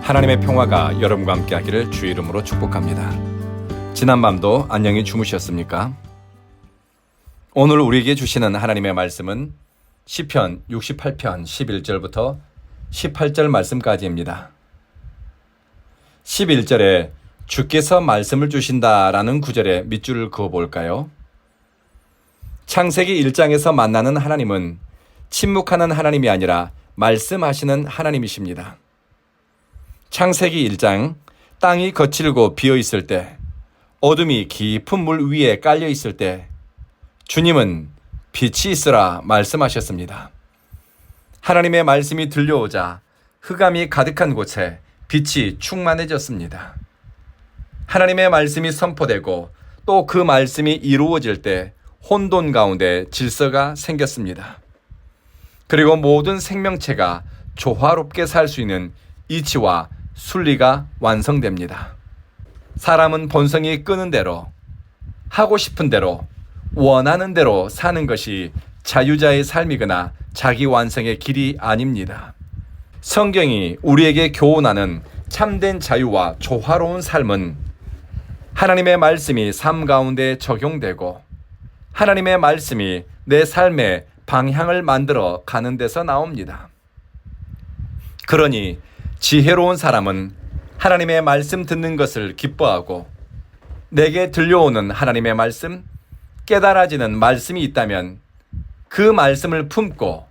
하나님의 평화가 여러분과 함께 하기를 주의 이름으로 축복합니다. 지난밤도 안녕히 주무셨습니까? 오늘 우리에게 주시는 하나님의 말씀은 시편 68편 11절부터 18절 말씀까지입니다. 11절에 주께서 말씀을 주신다라는 구절에 밑줄을 그어볼까요? 창세기 1장에서 만나는 하나님은 침묵하는 하나님이 아니라 말씀하시는 하나님이십니다. 창세기 1장, 땅이 거칠고 비어 있을 때, 어둠이 깊은 물 위에 깔려 있을 때, 주님은 빛이 있으라 말씀하셨습니다. 하나님의 말씀이 들려오자 흑암이 가득한 곳에 빛이 충만해졌습니다. 하나님의 말씀이 선포되고 또 그 말씀이 이루어질 때 혼돈 가운데 질서가 생겼습니다. 그리고 모든 생명체가 조화롭게 살 수 있는 이치와 순리가 완성됩니다. 사람은 본성이 끄는 대로, 하고 싶은 대로, 원하는 대로 사는 것이 자유자의 삶이거나 자기 완성의 길이 아닙니다. 성경이 우리에게 교훈하는 참된 자유와 조화로운 삶은 하나님의 말씀이 삶 가운데 적용되고 하나님의 말씀이 내 삶의 방향을 만들어 가는 데서 나옵니다. 그러니 지혜로운 사람은 하나님의 말씀 듣는 것을 기뻐하고 내게 들려오는 하나님의 말씀, 깨달아지는 말씀이 있다면 그 말씀을 품고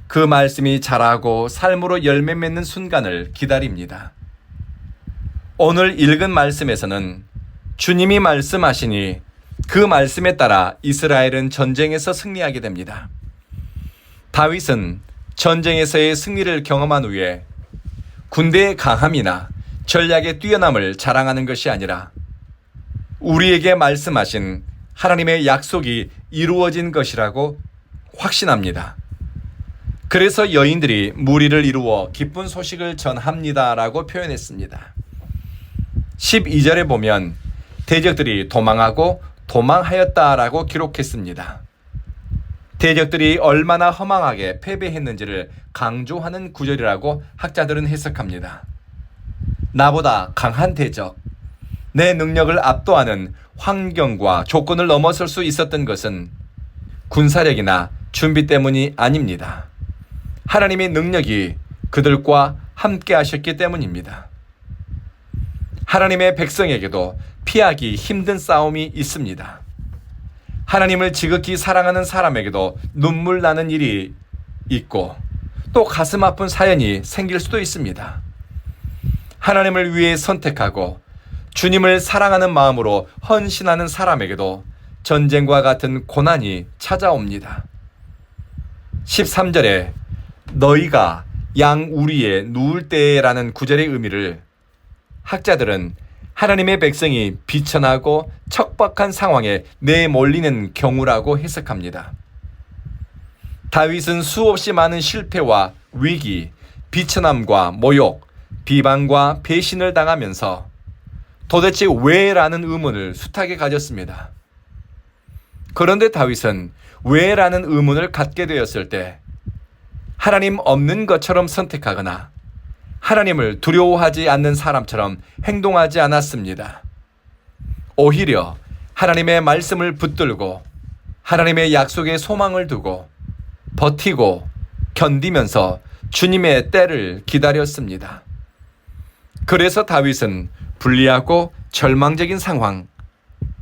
그 말씀이 자라고 삶으로 열매 맺는 순간을 기다립니다. 오늘 읽은 말씀에서는 주님이 말씀하시니 그 말씀에 따라 이스라엘은 전쟁에서 승리하게 됩니다. 다윗은 전쟁에서의 승리를 경험한 후에 군대의 강함이나 전략의 뛰어남을 자랑하는 것이 아니라 우리에게 말씀하신 하나님의 약속이 이루어진 것이라고 확신합니다. 그래서 여인들이 무리를 이루어 기쁜 소식을 전합니다라고 표현했습니다. 12절에 보면 대적들이 도망하고 도망하였다라고 기록했습니다. 대적들이 얼마나 허망하게 패배했는지를 강조하는 구절이라고 학자들은 해석합니다. 나보다 강한 대적, 내 능력을 압도하는 환경과 조건을 넘어설 수 있었던 것은 군사력이나 준비 때문이 아닙니다. 하나님의 능력이 그들과 함께 하셨기 때문입니다. 하나님의 백성에게도 피하기 힘든 싸움이 있습니다. 하나님을 지극히 사랑하는 사람에게도 눈물 나는 일이 있고 또 가슴 아픈 사연이 생길 수도 있습니다. 하나님을 위해 선택하고 주님을 사랑하는 마음으로 헌신하는 사람에게도 전쟁과 같은 고난이 찾아옵니다. 13절에 너희가 양 우리에 누울 때라는 구절의 의미를 학자들은 하나님의 백성이 비천하고 척박한 상황에 내몰리는 경우라고 해석합니다. 다윗은 수없이 많은 실패와 위기, 비천함과 모욕, 비방과 배신을 당하면서 도대체 왜라는 의문을 숱하게 가졌습니다. 그런데 다윗은 왜라는 의문을 갖게 되었을 때 하나님 없는 것처럼 선택하거나 하나님을 두려워하지 않는 사람처럼 행동하지 않았습니다. 오히려 하나님의 말씀을 붙들고 하나님의 약속에 소망을 두고 버티고 견디면서 주님의 때를 기다렸습니다. 그래서 다윗은 불리하고 절망적인 상황,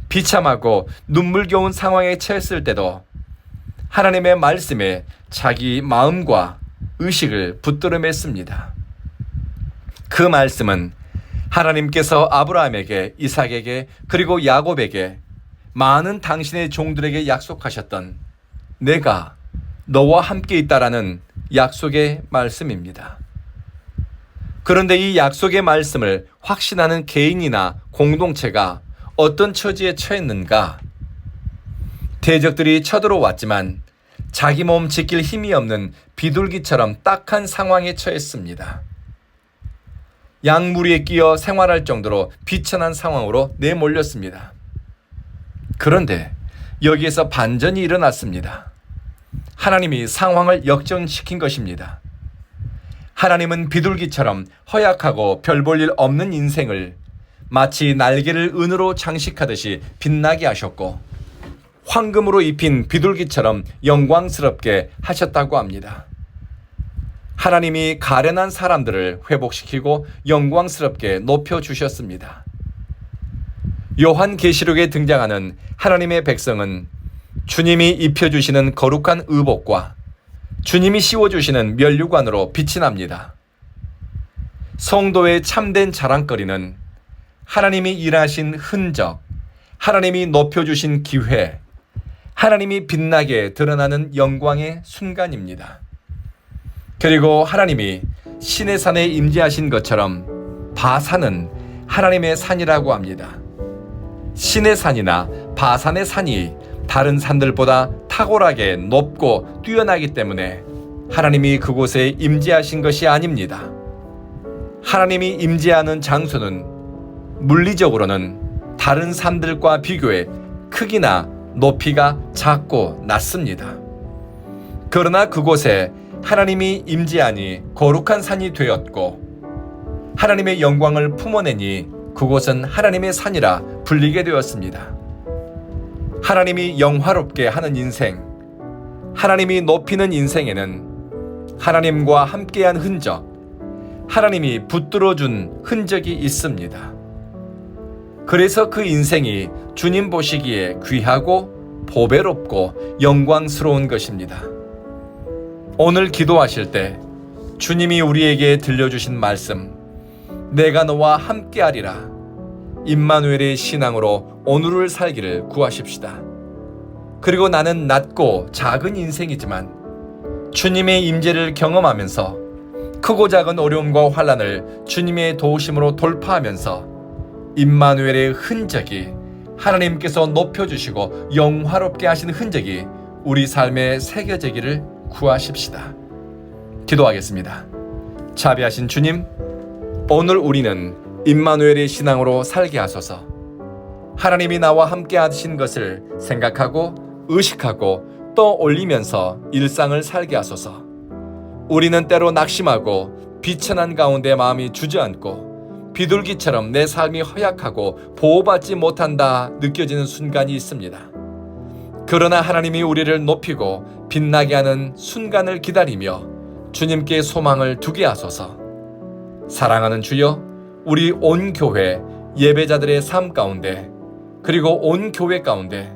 비참하고 눈물겨운 상황에 처했을 때도 하나님의 말씀에 자기 마음과 의식을 붙들어 맸습니다. 그 말씀은 하나님께서 아브라함에게, 이삭에게, 그리고 야곱에게 많은 당신의 종들에게 약속하셨던 내가 너와 함께 있다라는 약속의 말씀입니다. 그런데 이 약속의 말씀을 확신하는 개인이나 공동체가 어떤 처지에 처했는가? 대적들이 쳐들어왔지만 자기 몸 지킬 힘이 없는 비둘기처럼 딱한 상황에 처했습니다. 양무리에 끼어 생활할 정도로 비천한 상황으로 내몰렸습니다. 그런데 여기에서 반전이 일어났습니다. 하나님이 상황을 역전시킨 것입니다. 하나님은 비둘기처럼 허약하고 별 볼 일 없는 인생을 마치 날개를 은으로 장식하듯이 빛나게 하셨고 황금으로 입힌 비둘기처럼 영광스럽게 하셨다고 합니다. 하나님이 가련한 사람들을 회복시키고 영광스럽게 높여주셨습니다. 요한계시록에 등장하는 하나님의 백성은 주님이 입혀주시는 거룩한 의복과 주님이 씌워주시는 면류관으로 빛이 납니다. 성도의 참된 자랑거리는 하나님이 일하신 흔적, 하나님이 높여주신 기회, 하나님이 빛나게 드러나는 영광의 순간입니다. 그리고 하나님이 시내산에 임재하신 것처럼 바산은 하나님의 산이라고 합니다. 시내산이나 바산의 산이 다른 산들보다 탁월하게 높고 뛰어나기 때문에 하나님이 그곳에 임재하신 것이 아닙니다. 하나님이 임재하는 장소는 물리적으로는 다른 산들과 비교해 크기나 높이가 작고 낮습니다. 그러나 그곳에 하나님이 임재하니 거룩한 산이 되었고 하나님의 영광을 품어내니 그곳은 하나님의 산이라 불리게 되었습니다. 하나님이 영화롭게 하는 인생, 하나님이 높이는 인생에는 하나님과 함께한 흔적, 하나님이 붙들어준 흔적이 있습니다. 그래서 그 인생이 주님 보시기에 귀하고 보배롭고 영광스러운 것입니다. 오늘 기도하실 때 주님이 우리에게 들려주신 말씀, 내가 너와 함께하리라, 임마누엘의 신앙으로 오늘을 살기를 구하십시다. 그리고 나는 낮고 작은 인생이지만 주님의 임재를 경험하면서 크고 작은 어려움과 환난을 주님의 도우심으로 돌파하면서 임마누엘의 흔적이, 하나님께서 높여주시고 영화롭게 하신 흔적이 우리 삶에 새겨지기를 구하십시다. 기도하겠습니다. 자비하신 주님, 오늘 우리는 임마누엘의 신앙으로 살게 하소서. 하나님이 나와 함께 하신 것을 생각하고 의식하고 떠올리면서 일상을 살게 하소서. 우리는 때로 낙심하고 비천한 가운데 마음이 주저앉고 비둘기처럼 내 삶이 허약하고 보호받지 못한다 느껴지는 순간이 있습니다. 그러나 하나님이 우리를 높이고 빛나게 하는 순간을 기다리며 주님께 소망을 두게 하소서. 사랑하는 주여, 우리 온 교회 예배자들의 삶 가운데 그리고 온 교회 가운데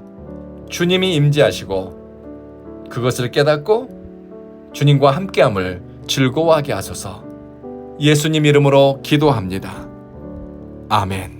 주님이 임재하시고 그것을 깨닫고 주님과 함께함을 즐거워하게 하소서. 예수님 이름으로 기도합니다. 아멘.